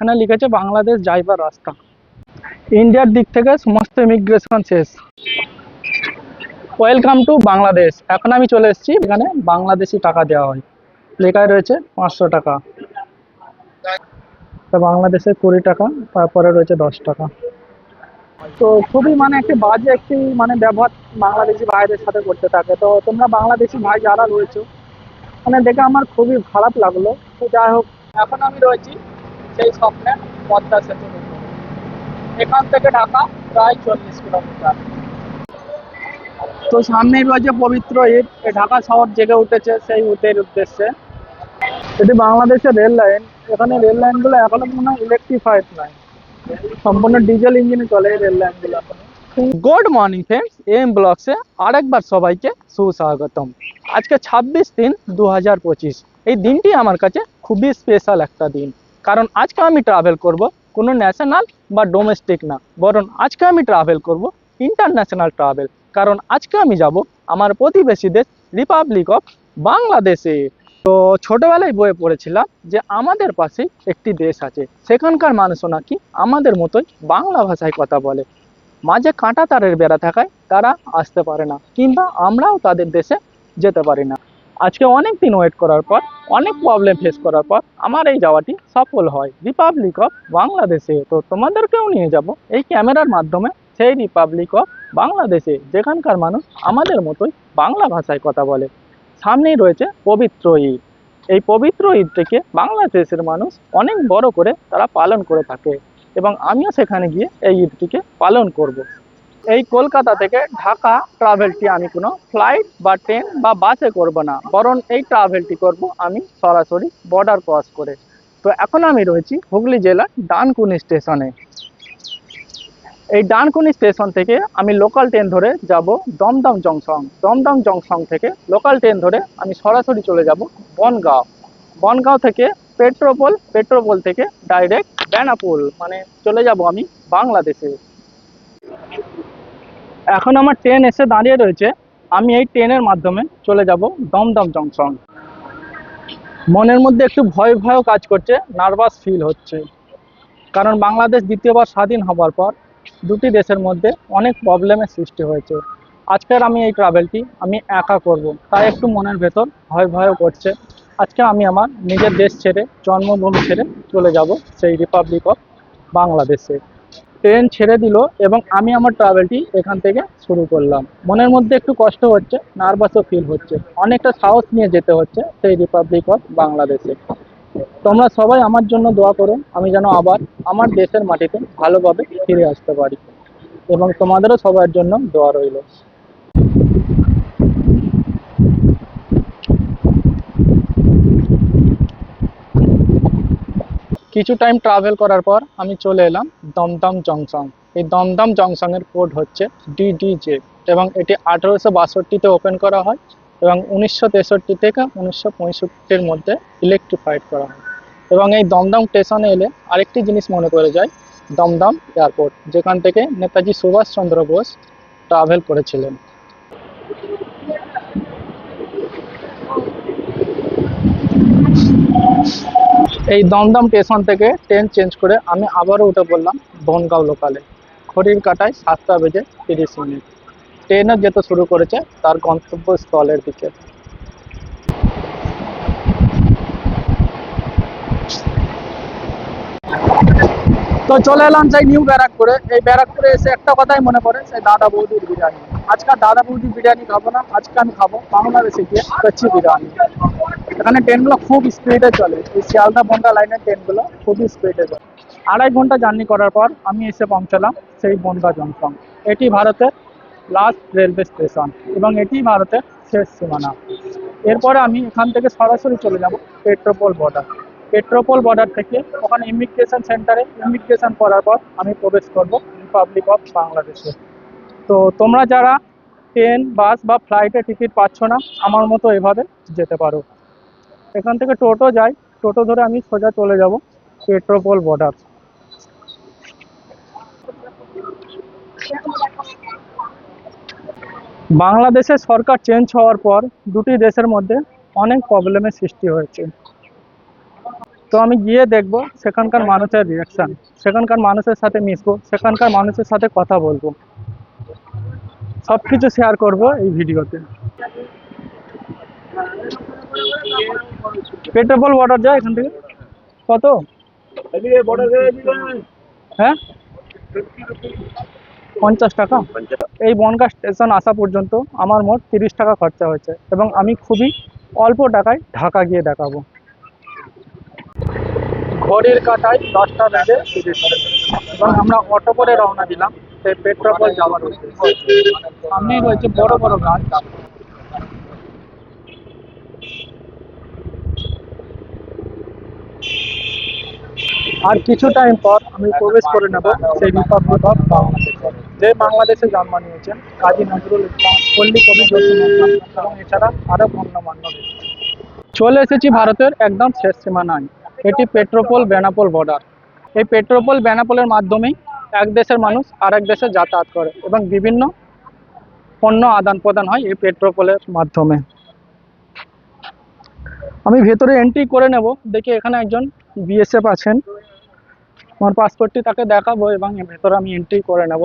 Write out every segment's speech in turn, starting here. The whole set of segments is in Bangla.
এখানে লিখেছে বাংলাদেশ যাইবার রাস্তা। ইন্ডিয়ার দিক থেকে সমস্ত ইমিগ্রেশন শেষ। Welcome to Bangladesh. এখন আমি চলে এসেছি, এখানে বাংলাদেশি টাকা দেওয়া হয়, লেখায় রয়েছে 500 টাকা। তো বাংলাদেশের 20 টাকা, তারপরে রয়েছে 10 টাকা। তো খুবই একটি বাজে ব্যবহার বাংলাদেশি ভাইদের সাথে করতে থাকে। তো তোমরা বাংলাদেশি ভাই যারা রয়েছে দেখে আমার খুবই খারাপ লাগলো। তো যাই হোক, এখন আমি রয়েছি সেই স্বপ্নের পদ্মা সেতুর উপরে। এখান থেকে ঢাকা প্রায় 40 কিলোমিটার। তো সামনেই রয়েছে পবিত্র ঈদ। ঢাকা শহর জেগে উঠেছে সেই ঈদের উদ্দেশ্যে। এটি বাংলাদেশের রেল লাইন। এখানে রেল লাইনগুলো এখনো মনে হয় ইলেকট্রিফাইড নয়, সম্পূর্ণ ডিজেল ইঞ্জিনে চলে এই রেল লাইনগুলো এখনো। গুড মর্নিং ফ্রেন্ডস, এম ব্লগসে আরেকবার সবাইকে সুস্বাগতম। আজকে 26/3/2025। এই দিনটি আমার কাছে খুবই স্পেশাল একটা দিন, কারণ আজকে আমি ট্রাভেল করব কোনো ন্যাশনাল বা ডোমেস্টিক না, বরং আজকে আমি ট্রাভেল করব ইন্টারন্যাশনাল ট্রাভেল। কারণ আজকে আমি যাব আমার প্রতিবেশী দেশ রিপাবলিক অফ বাংলাদেশে। তো ছোটবেলায় বইয়ে পড়েছিলাম যে আমাদের পাশে একটি দেশ আছে, সেখানকার মানুষও নাকি আমাদের মতোই বাংলা ভাষায় কথা বলে। মাঝে কাঁটা তারের বেড়া থাকায় তারা আসতে পারে না, কিংবা আমরাও তাদের দেশে যেতে পারি না। আজকে অনেক দিন ওয়েট করার পর, অনেক প্রবলেম ফেস করার পর আমার এই যাওয়াটি সফল হয় রিপাবলিক অফ বাংলাদেশে। তো তোমাদেরকেও নিয়ে যাব এই ক্যামেরার মাধ্যমে সেই রিপাবলিক অফ বাংলাদেশে, যেখানকার মানুষ আমাদের মতোই বাংলা ভাষায় কথা বলে। সামনেই রয়েছে পবিত্র ঈদ। এই পবিত্র ঈদটিকে বাংলাদেশের মানুষ অনেক বড় করে তারা পালন করে থাকে, এবং আমিও সেখানে গিয়ে এই ঈদটিকে পালন করব। এই কলকাতা থেকে ঢাকা ট্রাভেলটি আমি কোনো ফ্লাইট বা ট্রেন বা বাসে করব না, বরং এই ট্রাভেলটি করব আমি সরাসরি বর্ডার ক্রস করে। তো এখন আমি রয়েছি হুগলি জেলার ডানকুনি স্টেশনে। এই ডানকুনি স্টেশন থেকে আমি লোকাল ট্রেন ধরে যাব দমদম জংশন। দমদম জংশন থেকে লোকাল ট্রেন ধরে আমি সরাসরি চলে যাব বনগাঁও। বনগাঁও থেকে পেট্রোপোল, পেট্রোপোল থেকে ডাইরেক্ট বেনাপোল, চলে যাব আমি বাংলাদেশে। এখন আমার ট্রেন এসে দাঁড়িয়ে রয়েছে, আমি এই ট্রেনের মাধ্যমে চলে যাব দমদম জংশন। মনের মধ্যে একটু ভয় ভয়ও কাজ করছে, নার্ভাস ফিল হচ্ছে, কারণ বাংলাদেশ দ্বিতীয়বার স্বাধীন হবার পর দুটি দেশের মধ্যে অনেক প্রবলেমের সৃষ্টি হয়েছে। আজকের আমি এই ট্রাভেলটি আমি একা করব, তাই একটু মনের ভেতর ভয় ভয়ও করছে। আজকে আমি আমার নিজের দেশ ছেড়ে, জন্মভূমি ছেড়ে চলে যাব সেই রিপাবলিক অফ বাংলাদেশে। ট্রেন ছেড়ে দিল এবং আমি আমার ট্রাভেলটি এখান থেকে শুরু করলাম। মনের মধ্যে একটু কষ্ট হচ্ছে, নার্ভাসও ফিল হচ্ছে, অনেকটা সাহস নিয়ে যেতে হচ্ছে সেই রিপাবলিক অফ বাংলাদেশে। তোমরা সবাই আমার জন্য দোয়া করো, আমি যেন আবার আমার দেশের মাটিতে ভালোভাবে ফিরে আসতে পারি, এবং তোমাদেরও সবার জন্য দোয়া রইল। কিছু টাইম ট্রাভেল করার পর আমি চলে এলাম দমদম জংশন। এই দমদম জংশনের কোড হচ্ছে DDJ, এবং এটি 1862-তে ওপেন করা হয় এবং 1963 থেকে 1965-র মধ্যে ইলেকট্রিফাইড করা হয়। এবং এই দমদম স্টেশনে এলে আরেকটি জিনিস মনে পড়ে যায়, দমদম এয়ারপোর্ট, যেখান থেকে নেতাজি সুভাষচন্দ্র বোস ট্রাভেল করেছিলেন। এই দমদম স্টেশন থেকে ট্রেন চেঞ্জ করে আমি আবারও উঠে পড়লাম বনগাঁও লোকালে। ঘড়ির কাঁটায় 7:30। ট্রেনও যেতে শুরু করেছে তার গন্তব্যস্থলের দিকে। তো চলে এলাম সেই নিউ ব্যারাকপুরে। এই ব্যারাকপুরে এসে একটা কথাই মনে পড়ে, সেই দাদা বৌদির বিরিয়ানি। আজকে দাদা বৌদির বিরিয়ানি খাবো না, আজকে আমি খাবো বাংলাদেশে গিয়ে কচ্ছি বিরিয়ানি। এখানে ট্রেনগুলো খুব স্পিডে চলে, এই শিয়ালদা বনগা লাইনের ট্রেনগুলো খুবই স্পিডে চলে। 2.5 ঘন্টা জার্নি করার পর আমি এসে পৌঁছালাম সেই বনগা জংশন। এটি ভারতের লাস্ট রেলওয়ে স্টেশন এবং এটি ভারতের শেষ সীমানা। এরপরে আমি এখান থেকে সরাসরি চলে যাব পেট্রোপোল বর্ডার। পেট্রোপোল বর্ডার থেকে ওখানে ইমিগ্রেশন সেন্টারে ইমিগ্রেশন করার পর আমি প্রবেশ করব রিপাবলিক অফ বাংলাদেশে। তো তোমরা যারা ট্রেন, বাস বা ফ্লাইটে টিকিট পাচ্ছ না, আমার মতো এভাবে যেতে পারো। এখান থেকে টোটো যায়, টোটো ধরে আমি সোজা চলে যাব পেট্রোপোল বর্ডার। বাংলাদেশের সরকার চেঞ্জ হওয়ার পর দুটি দেশের মধ্যে অনেক প্রবলেমের সৃষ্টি হয়েছে। তো আমি গিয়ে দেখবো সেখানকার মানুষের রিয়াকশন, সেখানকার মানুষের সাথে মিশবো, সেখানকার মানুষের সাথে কথা বলবো, সবকিছু শেয়ার করব এই ভিডিওতে। পেট্রোপল ওয়াটার যায় এখান থেকে কত? হ্যাঁ, 50 টাকা। এই বনগাঁ স্টেশন আসা পর্যন্ত আমার মোট 30 টাকা খরচা হয়েছে এবং আমি খুবই অল্প টাকায় ঢাকা গিয়ে দেখাবো। ঘড়ির কাঁটায় 10টা বেজে 30 এবং আমরা অটো করে রওনা দিলাম সেই পেট্রোপল যাওয়ার উদ্দেশ্যে। সামনেই রয়েছে বড় বড় গাছ। আর কিছু টাইম পর আমি প্রবেশ করে নেব সেই রিপাবলিক অফ বাংলাদেশ, যে বাংলাদেশে জন্ম নিয়েছেন কাজী নজরুল ইসলাম, পল্লী কবি জসিম এবং এছাড়া আরো গণ্যমান্য ব্যক্তি। চলে এসেছি ভারতের একদম শেষ সীমানায়, এটি পেট্রোপল বেনাপোল বর্ডার। এই পেট্রোপল বেনাপোলের মাধ্যমেই এক দেশের মানুষ আর এক দেশে যাতায়াত করে এবং বিভিন্ন পণ্য আদান প্রদান হয় এই পেট্রোপলের মাধ্যমে। আমি ভেতরে এন্ট্রি করে নেব, দেখি এখানে একজন বিএসএফ আছেন, আমার পাসপোর্টটি তাকে দেখাবো এবং ভেতরে আমি এন্ট্রি করে নেব।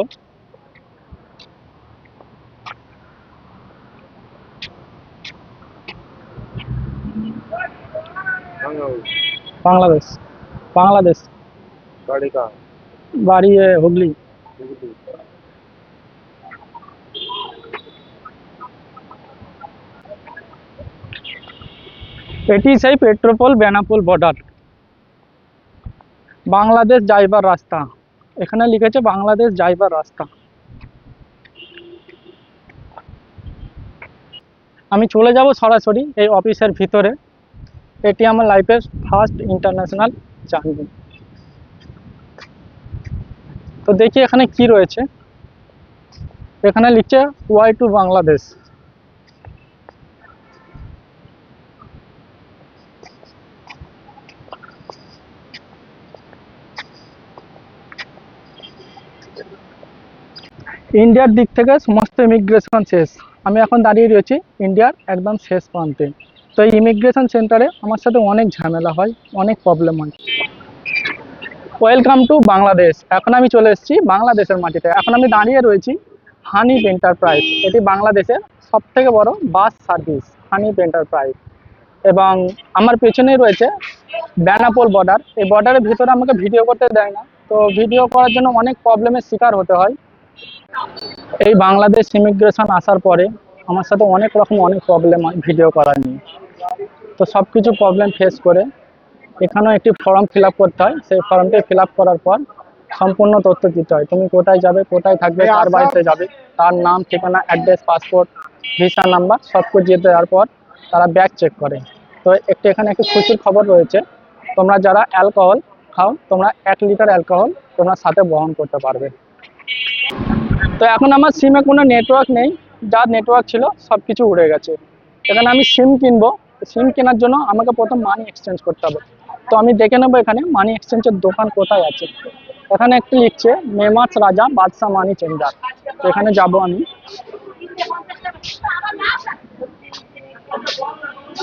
বাংলাদেশ, বাংলাদেশ। বাড়ি হুগলি। এটি সেই পেট্রোপল বেনাপোল বর্ডার, বাংলাদেশ যাইবার রাস্তা। এখানে লিখেছে বাংলাদেশ যাইবার রাস্তা। আমি চলে যাব সরাসরি এই অফিসের ভিতরে। এটি আমার লাইফের ফার্স্ট ইন্টারন্যাশনাল জার্নি। তো দেখি এখানে কি রয়েছে। এখানে লিখছে ওয়াই টু বাংলাদেশ। ইন্ডিয়ার দিক থেকে সমস্ত ইমিগ্রেশন শেষ, আমি এখন দাঁড়িয়ে রয়েছি ইন্ডিয়ার একদম শেষ প্রান্তে। তো এই ইমিগ্রেশন সেন্টারে আমার সাথে অনেক ঝামেলা হয়, অনেক প্রবলেম হয়। Welcome to Bangladesh. এখন আমি চলে এসেছি বাংলাদেশের মাটিতে। এখন আমি দাঁড়িয়ে রয়েছি হানিফ এন্টারপ্রাইজ, এটি বাংলাদেশের সবথেকে বড় বাস সার্ভিস হানিফ এন্টারপ্রাইজ। এবং আমার পেছনেই রয়েছে বেনাপোল বর্ডার। এই বর্ডারের ভিতরে আমাকে ভিডিও করতে দেয় না, তো ভিডিও করার জন্য অনেক প্রবলেমের শিকার হতে হয়। এই বাংলাদেশ ইমিগ্রেশন আসার পরে আমার সাথে অনেক প্রবলেম হয় ভিডিও করার নিয়ে। তো সব কিছু প্রবলেম ফেস করে এখানেও একটি ফর্ম ফিল আপ করতে হয়। সেই ফর্মটি ফিল আপ করার পর সম্পূর্ণ তথ্য দিতে হয়, তুমি কোথায় যাবে, কোথায় থাকবে, কার বাড়িতে যাবে, তার নাম, ঠিকানা, অ্যাড্রেস, পাসপোর্ট, ভিসা নাম্বার সব কিছু দিয়ে দেওয়ার পর তারা ব্যাগ চেক করে। তো এখানে একটি খুশির খবর রয়েছে, তোমরা যারা অ্যালকোহল খাও তোমরা 1 লিটার অ্যালকোহল তোমরা সাথে বহন করতে পারবে। তো এখন আমার সিমে কোনো নেটওয়ার্ক নেই, যা নেটওয়ার্ক ছিল সব কিছু উড়ে গেছে। এখানে আমি সিম কিনবো, সিম কেনার জন্য আমাকে প্রথম মানি এক্সচেঞ্জ করতে হবে। তো আমি দেখে নেবো এখানে মানি এক্সচেঞ্জের দোকান কোথায় আছে। এখানে একটি লিখছে মেমার্স রাজা বাদশাহ মানি চেঞ্জার। তো এখানে যাব আমি।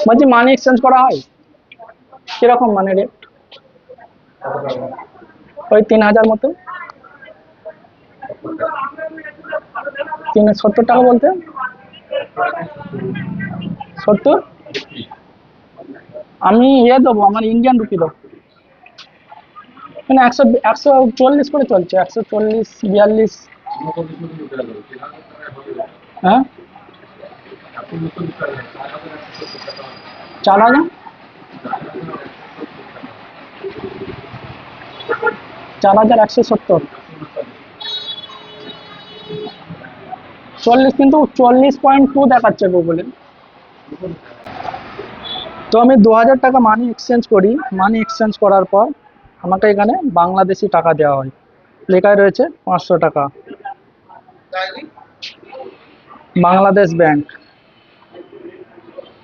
বলছি মানি এক্সচেঞ্জ করা হয় কিরকম, মানে রেট? ওই 3000 মতো। 70 টাকা বলতে 70? আমি দেবো, আমার ইন্ডিয়ান রুপি দেবো। মানে 140 করে চলছে, 140, 42। হ্যাঁ, 4000, 4170। 40, কিন্তু 40.2 দেখাচ্ছে গুগলে। তো আমি 2000 টাকা মানি এক্সচেঞ্জ করি। মানি এক্সচেঞ্জ করার পর আমাকে এখানে বাংলাদেশি টাকা দেওয়া হয়, লেখায় রয়েছে 500 টাকা, বাংলাদেশ ব্যাংক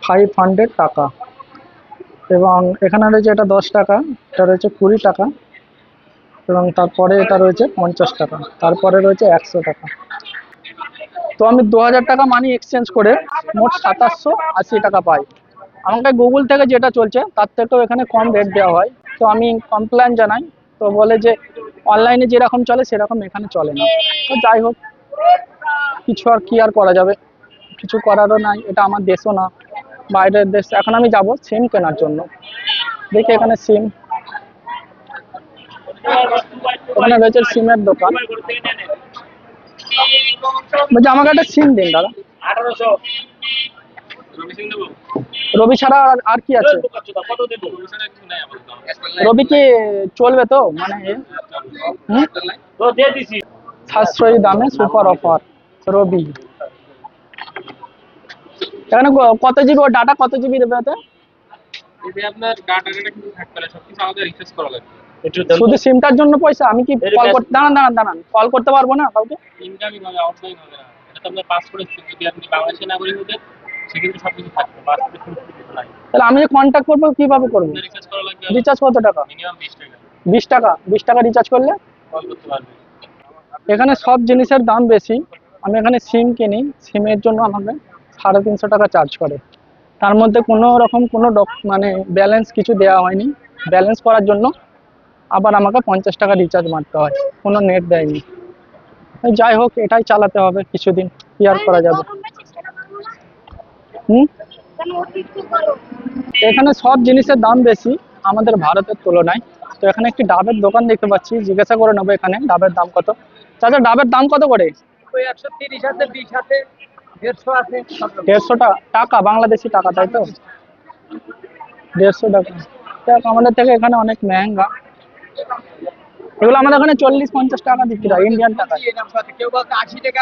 500 টাকা। এবং এখানে রয়েছে এটা 10 টাকা, এটা রয়েছে 20 টাকা, এবং তারপরে এটা রয়েছে 50 টাকা, তারপরে রয়েছে 100 টাকা। তো আমি 2000 টাকা মানি এক্সচেঞ্জ করে মোট 2780 টাকা পাই। আমাকে গুগল থেকে যেটা চলছে তার থেকেও এখানে কম রেট দেওয়া হয়। তো আমি কমপ্লেন জানাই, তো বলে যে অনলাইনে যেরকম চলে সেরকম এখানে চলে না। তো যাই হোক, কিছু আর কি আর করা যাবে, কিছু করারও নাই, এটা আমার দেশও না, বাইরের দেশ। এখন আমি যাব সিম কেনার জন্য, দেখি এখানে সিম, ওখানে রয়েছে সিমের দোকান। বলছি আমাকে একটা সিম দিন দাদা। রবি ছাড়া আর কি আছে? রবি কি চলবে তো, মানে সাশ্রয়ী দামে সুপার অফার রবি। এখানে কত জিবি ডাটা, কত জিবি দেবে ওতে? আপনার ডাটাটা কিন্তু থাকবে না, সবকিছু আমাদের রিচার্জ করা লাগবে। শুধু সিমটার জন্য পয়সা? আমি কি কল করতে, দাঁড়ান কল করতে পারবো না কাউকে? ইনকামিং হবে, আউটগোয়িং হবে না। এটা তো আপনার পাসপোর্টের সিম, যদি আপনি বাংলাদেশি নাগরিক হতেন সেক্ষেত্রে সবকিছু থাকবে, পাসপোর্টের সিম কিছু নাই। তাহলে আমি যে কন্ট্যাক্ট করবো কিভাবে করবো? রিচার্জ করা লাগবে। রিচার্জ কত টাকা? মিনিমাম 20 টাকা। 20 টাকা? 20 টাকা রিচার্জ করলে কল করতে পারবেন। এখানে সব জিনিসের দাম বেশি। আমি এখানে সিম কিনি, সিমের জন্য আমাকে 350 টাকা চার্জ করে। তার মধ্যে কোনো রকম কোনো মানে ব্যালেন্স কিছু দেওয়া হয়নি। ব্যালেন্স করার জন্য আবার আমাকে 50 টাকা রিচার্জ মারতে হয়, কোনো নেট দেয়নি। যাই হোক, এটাই চালাতে হবে কিছুদিন, কি আর করা যাবে। এখানে সব জিনিসের দাম বেশি আমাদের ভারতের তুলনায়। তো এখানে একটি ডাবের দোকান দেখতে পাচ্ছি, জিজ্ঞাসা করে নেবো এখানে ডাবের দাম কত। চাচা ডাবের দাম কত করে? 130 আছে, 20 আছে, 150 আছে। 150 টাকা বাংলাদেশি টাকা, তাই তো? 150 টাকা। দেখ, আমাদের থেকে এখানে অনেক মেহেঙ্গা। এগুলো আমাদের এখানে 40-50 টাকা বিক্রি হয় ইন্ডিয়ান টাকা। কেউ বলতে 80 টাকা,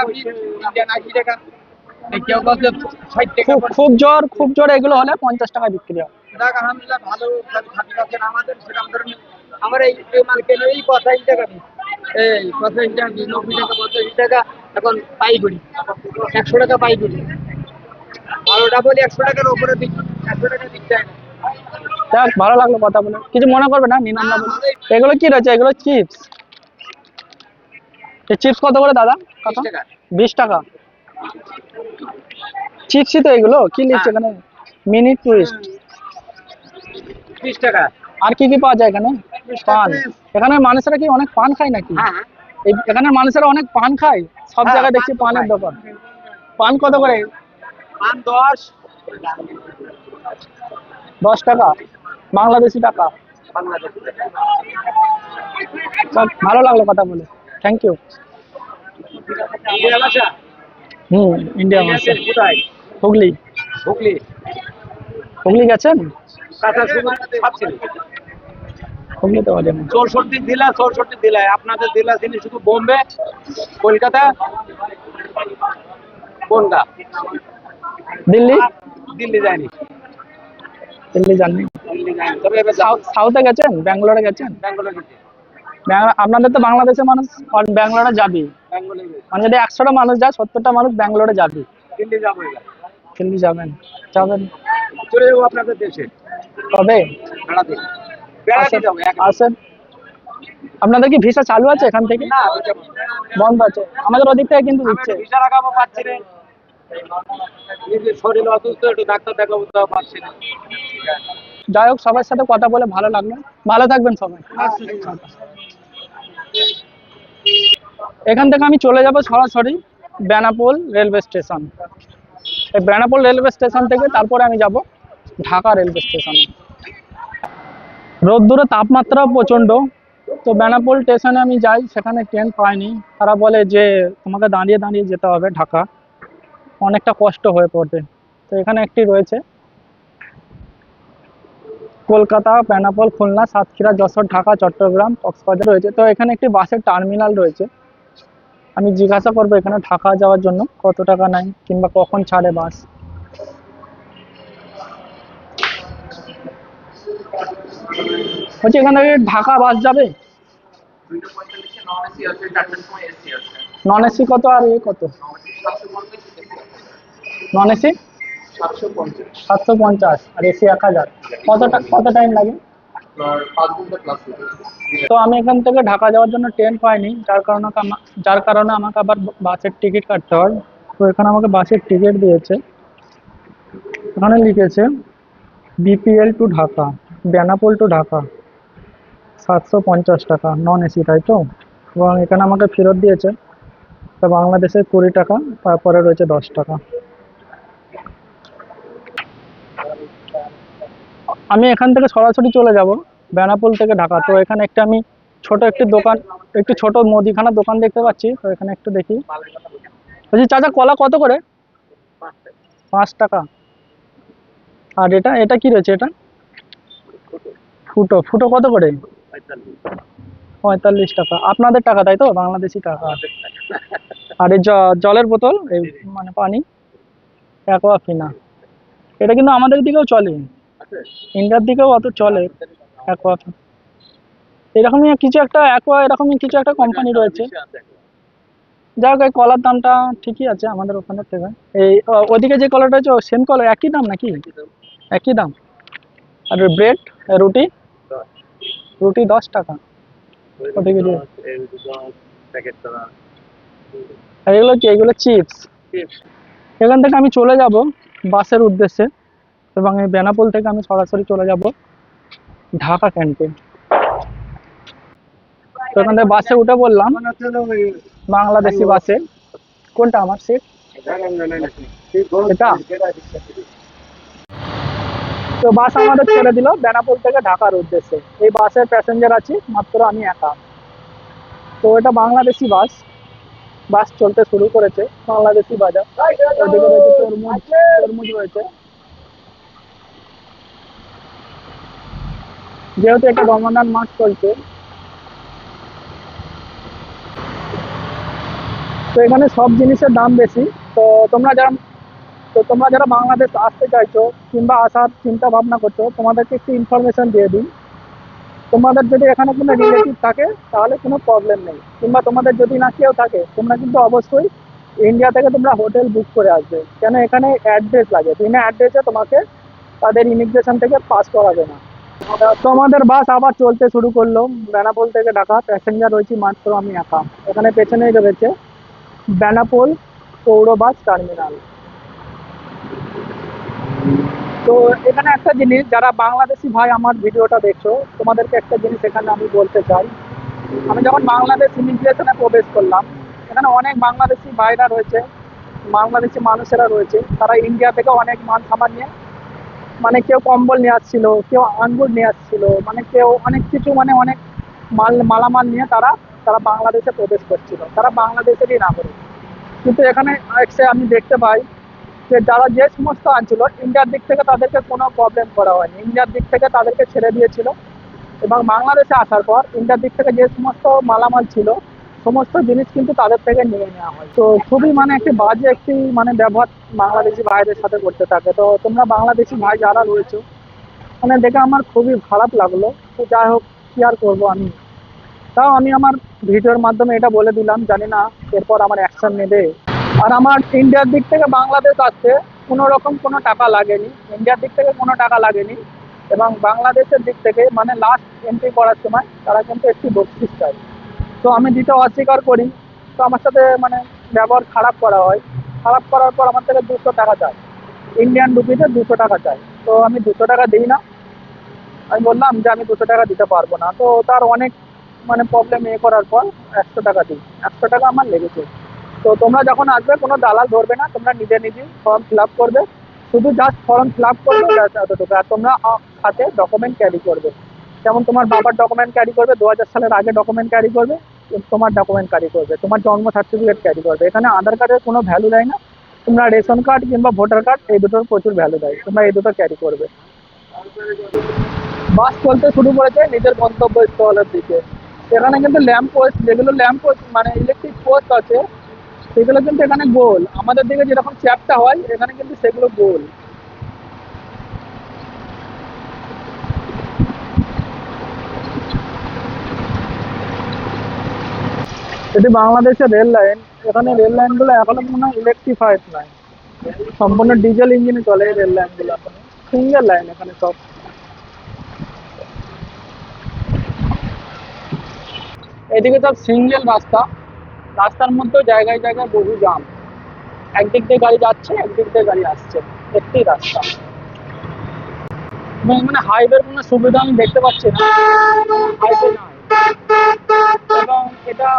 ইন্ডিয়ান 80 টাকা, কেউ বলতে 60 টাকা। খুব জোর এগুলো হলে 50 টাকা বিক্রি হয়। আলহামদুলিল্লাহ ভালো খাতি পাচ্ছেন আমাদের, সেরকম ধরনের আমার এই মাল কেন এই 85 টাকা, এই 85 টাকা, 90 টাকা, 85 টাকা এখন পাইকারি, 100 টাকা পাইকারি। ভালোটা বলি 100 টাকার উপরে দিই, 100 টাকা দিতে হয় না। দেখ, ভালো লাগলো কথা বলে, কিছু মনে করবে না, নিলাম না বলে। এগুলো কি রয়েছে? এগুলো চিপস। এই চিপস কত করে দাদা? 20 টাকা। 20 টাকা চিপসই তো এগুলো? কি লিখছে এখানে? মিনি টুইস্ট 20 টাকা। আর কি কি পাওয়া যায় এখানে? পান। এখানে মানুষেরা কি অনেক পান খায় নাকি? হ্যাঁ, এখানে মানুষেরা অনেক পান খায়, সব হ্যাঁ, জায়গায় দেখছি পান তো পানের খায়। দোকান। পান কত করে? পান 10 10 টাকা বাংলাদেশি টাকা। বাংলাদেশ টাকা। যাক, ভালো লাগলো কথা বলে, থ্যাংক ইউ। ইন্ডিয়া ভাষা ইন্ডিয়া ভাষা। কোথায়? হুগলি। হুগলি। হুগলি গেছেন? কাঁথা শুধু ভাবছিলেন হুগলি তো বাজে না। 64 জেলা, 64 জেলায়। আপনাদের জেলা তিনি শুধু বোম্বে, কলকাতা, বনগা, দিল্লি? দিল্লি যায়নি। দিল্লি যাননি? দিল্লি যায়নি, তবে এবার সাউথে গেছেন? ব্যাঙ্গালোরে গেছেন? ব্যাঙ্গালোর গেছে। আপনাদের তো বাংলাদেশের মানুষ ব্যাঙ্গালোরে যাবি, ব্যাঙ্গালোর মানে যদি 100টা মানুষ যায় 70টা মানুষ ব্যাঙ্গালোরে যাবি। দিল্লি যাবো এবার। দিল্লি যাবেন? যাবেন চলে যাবো আপনাদের দেশে কবে? বেড়াতে। বেড়াতে যাবো। আসেন। আপনাদের কি ভিসা চালু আছে এখান থেকে? না, বন্ধ আছে। আমাদের ওদিক থেকে কিন্তু দিচ্ছে। ভিসা লাগাবো, পাচ্ছি না। নিজের শরীর অসুস্থ, একটু ডাক্তার দেখাবো, তাও পাচ্ছি না। যাই হোক, সবার সাথে কথা বলে ভালো লাগলো, ভালো থাকবেন সবাই। এখান থেকে আমি চলে যাব সরাসরি বেনাপোল রেলওয়ে স্টেশন। এই বেনাপোল রেলওয়ে স্টেশন থেকে তারপরে আমি যাব ঢাকা রেলওয়ে স্টেশনে। রোদ্দুরে তাপমাত্রা প্রচণ্ড। তো বেনাপোল স্টেশনে আমি যাই, সেখানে ট্রেন পাইনি। তারা বলে যে তোমাকে দাঁড়িয়ে দাঁড়িয়ে যেতে হবে ঢাকা, অনেকটা কষ্ট হয়ে পড়বে। তো এখানে একটি রয়েছে কলকাতা, বেনাপোল, খুলনা, সাতক্ষীরা, যশোর, ঢাকা, চট্টগ্রাম, কক্সবাজার রয়েছে। তো এখানে একটি বাসের টার্মিনাল রয়েছে। আমি জিজ্ঞাসা করবো এখানে ঢাকা যাওয়ার জন্য কত টাকা নেয় কিংবা কখন ছাড়ে বাস। বলছি এখান থেকে ঢাকা বাস যাবে? নন এসি কত আর এ কত? নন এসি 750 আর এসি 1000। কত টাইম লাগে? তো আমি এখান থেকে ঢাকা যাওয়ার জন্য ট্রেন পাইনি, যার কারণে আমাকে আবার বাসের টিকিট কাটতে হয়। তো এখানে আমাকে বাসের টিকিট দিয়েছে, এখানে লিখেছে BPL to Dhaka, Benapole to Dhaka. 750 টাকা নন এসি, তাই তো? এবং এখানে আমাকে ফেরত দিয়েছে, তা বাংলাদেশে 20 টাকা, তারপরে রয়েছে 10 টাকা। আমি এখান থেকে সরাসরি চলে যাব বেনাপোল থেকে ঢাকা। তো এখানে একটা আমি ছোট একটি দোকান, একটি ছোট মুদিখানার দোকান দেখতে পাচ্ছি। তো এখানে একটু দেখি। বলছি চাচা, কলা কত করে? 5 টাকা। আর এটা এটা কি রয়েছে এটা? ফুটো ফুটো কত করে? 45 টাকা। আপনাদের টাকা, তাই তো? বাংলাদেশি টাকা। আর এই জলের বোতল, এই মানে পানি, অ্যাকোয়াফিনা, এটা কিন্তু আমাদের দিকেও চলে, ইন্ডিয়ার দিকেও অত চলে অ্যাকোয়াফিনা। এরকমই কিছু একটা অ্যাকোয়া, এরকমই কিছু একটা কোম্পানি রয়েছে। যাই হোক, এই কলার দামটা ঠিকই আছে আমাদের ওখানের থেকে। এই ওদিকে যে কলাটা আছে সেম কলা, একই দাম নাকি? একই দাম। আর ব্রেড, রুটি, রুটি 10 টাকা। ওদিকে আর এগুলো কি? এগুলো চিপস। এখান থেকে আমি চলে যাব বাসের উদ্দেশ্যে, এবং এই বেনাপোল থেকে আমি সরাসরি চলে যাব ঢাকা ক্যান্টিন। তো এখান থেকে বাসে উঠে পড়লাম, বাংলাদেশি বাসে। কোনটা আমার সিট? এটা। তো বাস আমাদের ছেড়ে দিল বেনাপোল থেকে ঢাকার উদ্দেশ্যে। এই বাসের প্যাসেঞ্জার আছি মাত্র আমি একা। তো এটা বাংলাদেশি বাস। বাস চলতে শুরু করেছে, বাংলাদেশি বাজার। ওদিকে রয়েছে তরমুজ, তরমুজ রয়েছে। যেহেতু একটা রমজান মাস চলছে, তো এখানে সব জিনিসের দাম বেশি। তো তোমরা যারা তোমরা যারা বাংলাদেশ আসতে চাইছো কিংবা আসার চিন্তা ভাবনা করছো, তোমাদেরকে একটু ইনফরমেশন দিয়ে দিই। তোমাদের যদি এখানে কোনো রিলেটিভ থাকে তাহলে কোনো প্রবলেম নেই, কিংবা তোমাদের যদি না কেউ থাকে, তোমরা কিন্তু অবশ্যই ইন্ডিয়া থেকে তোমরা হোটেল বুক করে আসবে। কেন এখানে অ্যাড্রেস লাগে, বিনা অ্যাড্রেসে তোমাকে তাদের ইমিগ্রেশন থেকে পাস করাবে না। তো আমাদের বাস আবার চলতে শুরু করলো বেনাপোল থেকে ঢাকা। প্যাসেঞ্জার রয়েছি মাত্র আমি একা। এখানে পেছনেই রয়েছে বেনাপোল পৌর বাস টার্মিনাল। তো এখানে একটা জিনিস, যারা বাংলাদেশি ভাই আমার ভিডিওটা দেখছো, তোমাদেরকে একটা জিনিস এখানে আমি বলতে চাই। আমি যখন বাংলাদেশ ইমিগ্রেশনে প্রবেশ করলাম, এখানে অনেক বাংলাদেশি ভাইরা রয়েছে, বাংলাদেশি মানুষেরা রয়েছে। তারা ইন্ডিয়া থেকে অনেক মাল সামান নিয়ে, মানে কেউ কম্বল নিয়ে আসছিল, কেউ আঙ্গুর নিয়ে আসছিল, মানে কেউ অনেক কিছু, মানে অনেক মালামাল নিয়ে তারা তারা বাংলাদেশে প্রবেশ করছিল। তারা বাংলাদেশেরই নাগরিক। কিন্তু এখানে এসে আমি দেখতে পাই যে যারা যে সমস্ত আনছিল, ইন্ডিয়ার দিক থেকে তাদেরকে কোনো প্রবলেম করা হয়নি। ইন্ডিয়ার দিক থেকে তাদেরকে ছেড়ে দিয়েছিল, এবং বাংলাদেশে আসার পর ইন্ডিয়ার দিক থেকে যে সমস্ত মালামাল ছিল, সমস্ত জিনিস কিন্তু তাদের থেকে নিয়ে নেওয়া হয়। তো খুবই মানে একটি বাজে একটি মানে ব্যবহার বাংলাদেশি ভাইদের সাথে করতে থাকে। তো তোমরা বাংলাদেশি ভাই যারা রয়েছে, মানে দেখে আমার খুবই খারাপ লাগলো। তো যাই হোক, কি আর করবো আমি। তাও আমি আমার ভিডিওর মাধ্যমে এটা বলে দিলাম, জানি না এরপর আমার অ্যাকশন নেবে। আর আমার ইন্ডিয়ার দিক থেকে বাংলাদেশ আসতে কোনো রকম কোনো টাকা লাগেনি, ইন্ডিয়ার দিক থেকে কোনো টাকা লাগেনি। এবং বাংলাদেশের দিক থেকে মানে লাস্ট এন্ট্রি করার সময় তারা কিন্তু একটি বকশিস চায়। তো আমি দিতে অস্বীকার করি। তো আমার সাথে মানে ব্যবহার খারাপ করা হয়। খারাপ করার পর আমার থেকে 200 টাকা চায়, ইন্ডিয়ান রুপিতে 200 টাকা চায়। তো আমি 200 টাকা দিই না। আমি বললাম যে আমি 200 টাকা দিতে পারবো না। তো তার অনেক মানে প্রবলেম করার পর 100 টাকা দিই। 100 টাকা আমার লেগেছে। তো তোমরা যখন আসবে কোনো দালাল ধরবে না, তোমরা নিজে নিজেই ফর্ম ফিল আপ করবে। শুধু জাস্ট ফর্ম ফিল আপ করবে, ব্যাস এতটুকু। আর তোমরা সাথে ডকুমেন্ট ক্যারি করবে। যেমন তোমার বাবার ডকুমেন্ট ক্যারি করবে, 2000 সালের আগে ডকুমেন্ট ক্যারি করবে, তোমার ডকুমেন্ট ক্যারি করবে, তোমার জন্ম সার্টিফিকেট ক্যারি করবে। এখানে আধার কার্ডের কোনো ভ্যালু দেয় না। তোমরা রেশন কার্ড কিংবা ভোটার কার্ড, এই দুটোর প্রচুর ভ্যালু দেয়। তোমরা এই দুটো ক্যারি করবে। বাস চলতে শুরু করেছে নিজের গন্তব্যস্থলের দিকে। এখানে কিন্তু ল্যাম্প পোস্ট, যেগুলো ল্যাম্প পোস্ট মানে ইলেকট্রিক পোস্ট আছে, সেগুলো কিন্তু এখানে গোল। আমাদের দিকে যেরকম চ্যাপটা হয়, এখানে কিন্তু সেগুলো গোল। এটি বাংলাদেশের রেল লাইন। এখানে রেল লাইনগুলো এখনো মনে হয় ইলেকট্রিফাইড নয়, সম্পূর্ণ ডিজেল ইঞ্জিনে চলে এই রেল লাইনগুলো। এখন সিঙ্গেল লাইন এখানে সব। এদিকে সব সিঙ্গেল রাস্তা, রাস্তার মধ্যেও জায়গায় জায়গায় বহু জাম। একদিক দিয়ে গাড়ি যাচ্ছে, একদিক দিয়ে গাড়ি আসছে, একটি রাস্তা। মানে হাইওয়ের কোনো সুবিধা আমি দেখতে পাচ্ছি না, হাইওয়ে নাই। এবং এটা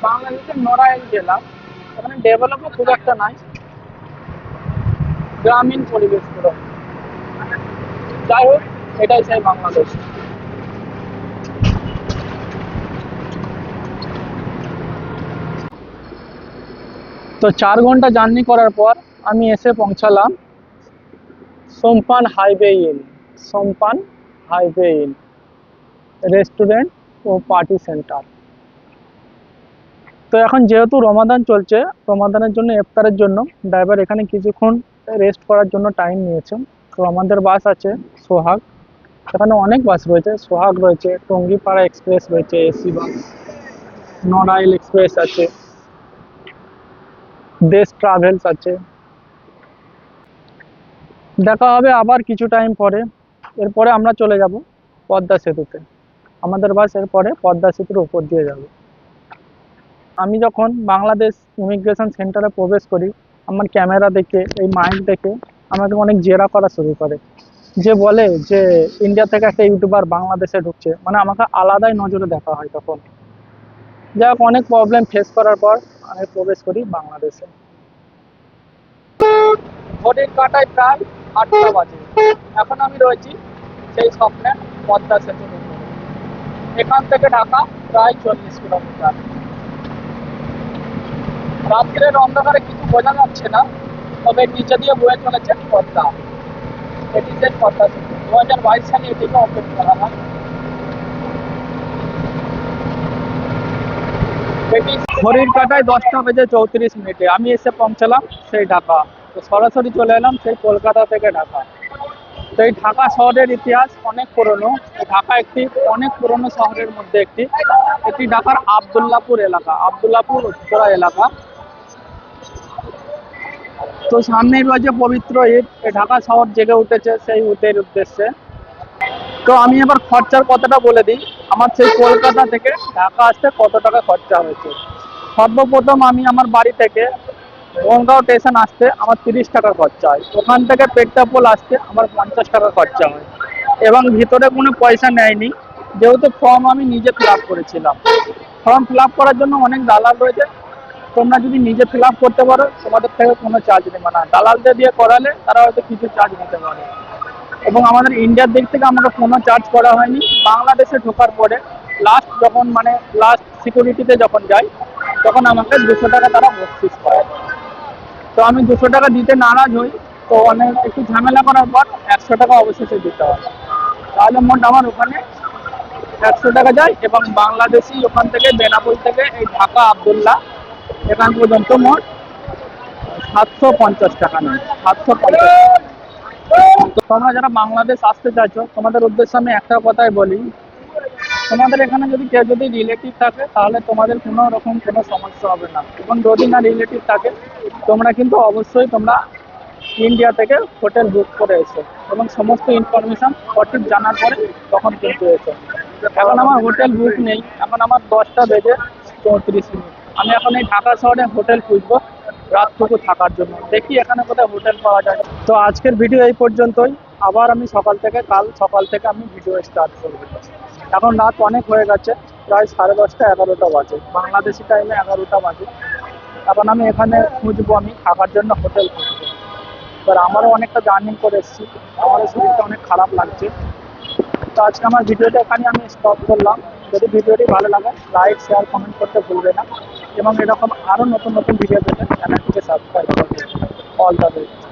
বাংলাদেশের নড়াইল জেলা, এখানে ডেভেলপও খুব একটা নাই, গ্রামীণ পরিবেশ পুরো। যাই হোক, এটাই চাই বাংলাদেশ। তো 4 ঘন্টা জার্নি করার পর আমি এসে পৌঁছালাম Sompan highway inn, Sompan highway inn restaurant ও পার্টি সেন্টার। তো এখন যেহেতু রমাদান চলছে, রমাদানের জন্য ইফতারের জন্য ড্রাইভার এখানে কিছুক্ষণ রেস্ট করার জন্য টাইম নিয়েছে। তো আমাদের বাস আছে সোহাগ, এখানে অনেক বাস রয়েছে, সোহাগ রয়েছে, টঙ্গিপাড়া এক্সপ্রেস রয়েছে, এসি বাস, নড়াইল এক্সপ্রেস আছে, দেশ ট্রাভেলস আছে। দেখা হবে আবার কিছু টাইম পরে। এরপরে আমরা চলে যাব পদ্মা সেতুতে, আমাদের বাস এরপরে পদ্মা সেতুর উপর দিয়ে যাবে। আমি যখন বাংলাদেশ ইমিগ্রেশন সেন্টারে প্রবেশ করি, আমার ক্যামেরা দেখে, এই মাইক দেখে আমাকে অনেক জেরা করা শুরু করে, যে বলে যে ইন্ডিয়া থেকে একটা ইউটিউবার বাংলাদেশে ঢুকছে, মানে আমাকে আলাদাই নজরে দেখা হয় তখন। যাই হোক, অনেক প্রবলেম ফেস করার পর আমি প্রবেশ করি বাংলাদেশে। ঘড়ির কাঁটায় প্রায় 8টা বাজে, এখন আমি রয়েছি সেই স্বপ্নের পদ্মা সেতুর উপরে। এখান থেকে ঢাকা প্রায় 40 কিলোমিটার। রাত্রের অন্ধকারে কিছু বোঝা যাচ্ছে না, তবে নিচে দিয়ে বয়ে চলেছে পদ্মা। এটি সেই পদ্মা সেতু, 2022 সালে এটিকে ওপেন করা হয়। এটি ঘড়ির কাঁটায় 10টা বেজে 34 মিনিটে আমি এসে পৌঁছালাম সেই ঢাকা। তো সরাসরি চলে এলাম সেই কলকাতা থেকে ঢাকা। তো এই ঢাকা শহরের ইতিহাস অনেক পুরনো। ঢাকা একটি অনেক পুরনো শহরের মধ্যে একটি, এটি ঢাকার আবদুল্লাপুর এলাকা, আবদুল্লাপুর উত্তরা এলাকা। তো সামনেই রয়েছে পবিত্র ঈদ, এই ঢাকা শহর জেগে উঠেছে সেই ঈদের উদ্দেশ্যে। তো আমি এবার খরচার কথাটা বলে দিই, আমার সেই কলকাতা থেকে ঢাকা আসতে কত টাকা খরচা হয়েছে। সর্বপ্রথম আমি আমার বাড়ি থেকে বনগাঁও স্টেশন আসতে আমার 30 টাকা খরচা হয়, ওখান থেকে পেট্টাপোল আসতে আমার 50 টাকা খরচা হয়, এবং ভিতরে কোনো পয়সা নেয়নি, যেহেতু ফর্ম আমি নিজে ফিল আপ করেছিলাম। ফর্ম ফিল আপ করার জন্য অনেক দালাল রয়েছে, তোমরা যদি নিজে ফিল আপ করতে পারো তোমাদের থেকে কোনো চার্জ নেবে না, দালালদের দিয়ে করালে তারা হয়তো কিছু চার্জ নিতে পারে। এবং আমাদের ইন্ডিয়ার দিক থেকে আমাকে কোনো চার্জ করা হয়নি। বাংলাদেশে ঢোকার পরে লাস্ট সিকিউরিটিতে যখন যাই, তখন আমাকে 200 টাকা তারা বকশিস করে। তো আমি 200 টাকা দিতে নারাজ হই, তো একটু ঝামেলা করার পর 100 টাকা অবশেষে দিতে হয়। তাহলে মোট আমার ওখানে 100 টাকা যায়, এবং বাংলাদেশি ওখান থেকে বেনাপোল থেকে এই ঢাকা আবদুল্লাহ এখান পর্যন্ত মোট 750 টাকা নেয়, 750। তো তোমরা যারা বাংলাদেশ আসতে চাইছো, তোমাদের উদ্দেশ্যে আমি একটা কথাই বলি, তোমাদের এখানে যদি কেউ যদি রিলেটিভ থাকে তাহলে তোমাদের কোনো রকম কোনো সমস্যা হবে না। এবং যদি না রিলেটিভ থাকে, তোমরা কিন্তু অবশ্যই তোমরা ইন্ডিয়া থেকে হোটেল বুক করে এসো, এবং সমস্ত ইনফরমেশন সঠিক জানার পরে তখন কিন্তু এসো। এখন আমার হোটেল বুক নেই, এখন আমার 10টা বেজে 34 মিনিট। আমি এখন এই ঢাকা শহরে হোটেল খুঁজবো রাতটুকু থাকার জন্য, দেখি এখানে কোথায় হোটেল পাওয়া যায়। তো আজকের ভিডিও এই পর্যন্তই, আবার আমি কাল সকাল থেকে আমি ভিডিও স্টার্ট করবো। এখন রাত অনেক হয়ে গেছে, প্রায় 10:30 11টা বাজে, বাংলাদেশি টাইমে 11টা বাজে। এখন আমি এখানে খুঁজবো, আমি থাকার জন্য হোটেল খুঁজবো। এবার আমারও অনেকটা জার্নি করে এসেছি, আমারও শরীরটা অনেক খারাপ লাগছে। তো আজকে আমার ভিডিওটা এখানে আমি স্টপ করলাম। যদি ভিডিওটি ভালো লাগে লাইক শেয়ার কমেন্ট করতে ভুলবে না, এবং এরকম আরও নতুন নতুন ভিডিও পেতে চ্যানেলটিকে সাবস্ক্রাইব করবে। All the best.